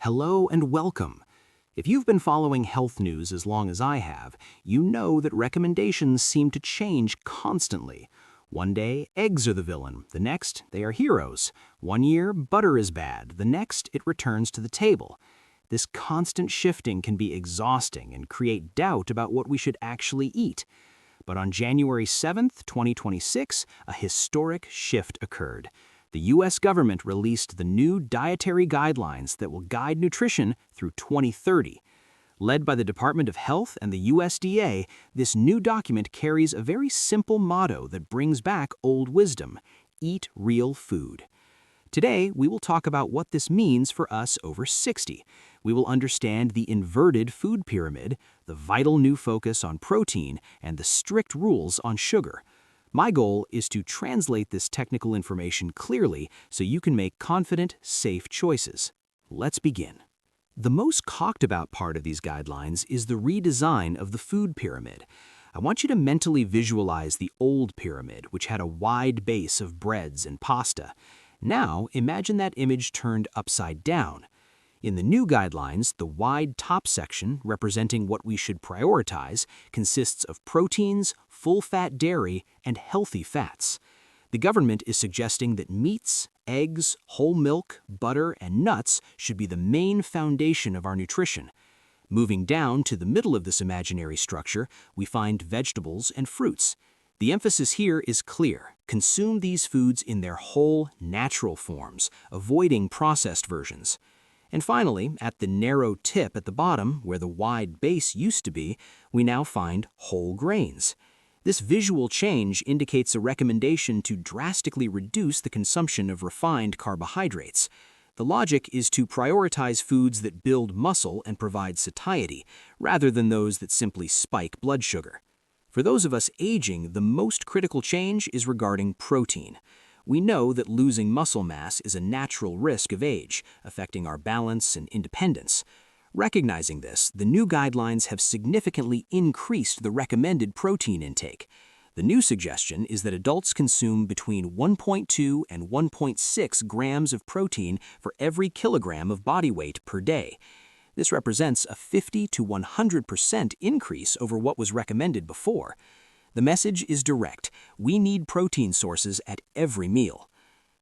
Hello and welcome. If you've been following health news as long as I have, you know that recommendations seem to change constantly. One day, eggs are the villain. The next, they are heroes. One year, butter is bad. The next, it returns to the table. This constant shifting can be exhausting and create doubt about what we should actually eat. But on January 7th, 2026, a historic shift occurred. The U.S. government released the new Dietary Guidelines that will guide nutrition through 2030. Led by the Department of Health and the USDA, this new document carries a very simple motto that brings back old wisdom: eat real food. Today, we will talk about what this means for us over 60. We will understand the inverted food pyramid, the vital new focus on protein, and the strict rules on sugar. My goal is to translate this technical information clearly so you can make confident, safe choices. Let's begin. The most talked about part of these guidelines is the redesign of the food pyramid. I want you to mentally visualize the old pyramid, which had a wide base of breads and pasta. Now, imagine that image turned upside down. In the new guidelines, the wide top section, representing what we should prioritize, consists of proteins, full-fat dairy, and healthy fats. The government is suggesting that meats, eggs, whole milk, butter, and nuts should be the main foundation of our nutrition. Moving down to the middle of this imaginary structure, we find vegetables and fruits. The emphasis here is clear: consume these foods in their whole, natural forms, avoiding processed versions. And finally, at the narrow tip at the bottom, where the wide base used to be, we now find whole grains. This visual change indicates a recommendation to drastically reduce the consumption of refined carbohydrates. The logic is to prioritize foods that build muscle and provide satiety, rather than those that simply spike blood sugar. For those of us aging, the most critical change is regarding protein. We know that losing muscle mass is a natural risk of age, affecting our balance and independence. Recognizing this, the new guidelines have significantly increased the recommended protein intake. The new suggestion is that adults consume between 1.2 and 1.6 grams of protein for every kilogram of body weight per day. This represents a 50 to 100% increase over what was recommended before. The message is direct: we need protein sources at every meal.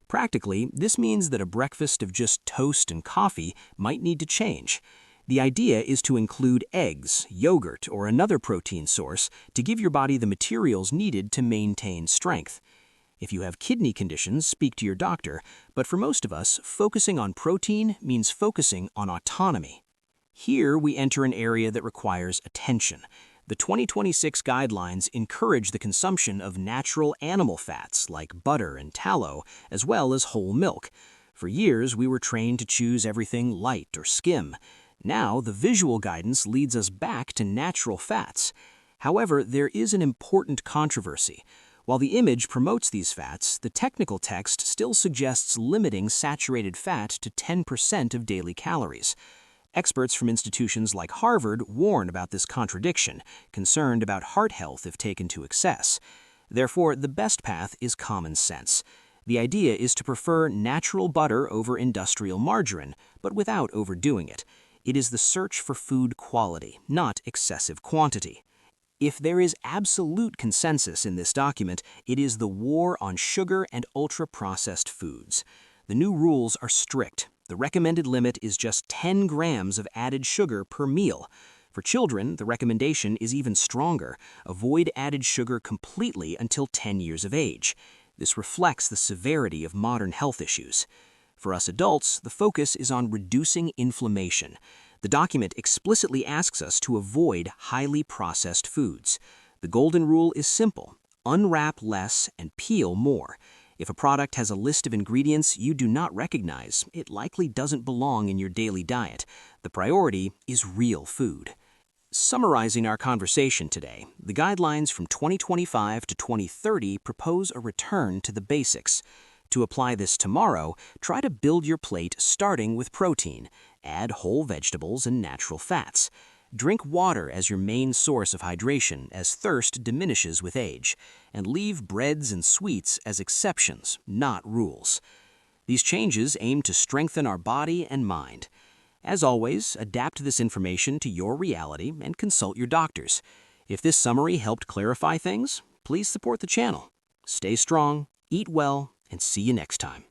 Practically, this means that a breakfast of just toast and coffee might need to change. The idea is to include eggs, yogurt, or another protein source to give your body the materials needed to maintain strength. If you have kidney conditions, speak to your doctor, but for most of us, focusing on protein means focusing on autonomy. Here we enter an area that requires attention. The 2026 guidelines encourage the consumption of natural animal fats like butter and tallow, as well as whole milk. For years, we were trained to choose everything light or skim. Now, the visual guidance leads us back to natural fats. However, there is an important controversy. While the image promotes these fats, the technical text still suggests limiting saturated fat to 10% of daily calories. Experts from institutions like Harvard warn about this contradiction, concerned about heart health if taken to excess. Therefore, the best path is common sense. The idea is to prefer natural butter over industrial margarine, but without overdoing it. It is the search for food quality, not excessive quantity. If there is absolute consensus in this document, it is the war on sugar and ultra-processed foods. The new rules are strict. The recommended limit is just 10 grams of added sugar per meal. For children, the recommendation is even stronger: avoid added sugar completely until 10 years of age. This reflects the severity of modern health issues. For us adults, the focus is on reducing inflammation. The document explicitly asks us to avoid highly processed foods. The golden rule is simple: unwrap less and peel more. If a product has a list of ingredients you do not recognize, it likely doesn't belong in your daily diet. The priority is real food. Summarizing our conversation today, the guidelines from 2025 to 2030 propose a return to the basics. To apply this tomorrow, try to build your plate starting with protein. Add whole vegetables and natural fats. Drink water as your main source of hydration, as thirst diminishes with age, and leave breads and sweets as exceptions, not rules. These changes aim to strengthen our body and mind. As always, adapt this information to your reality and consult your doctors. If this summary helped clarify things, please support the channel. Stay strong, eat well, and see you next time.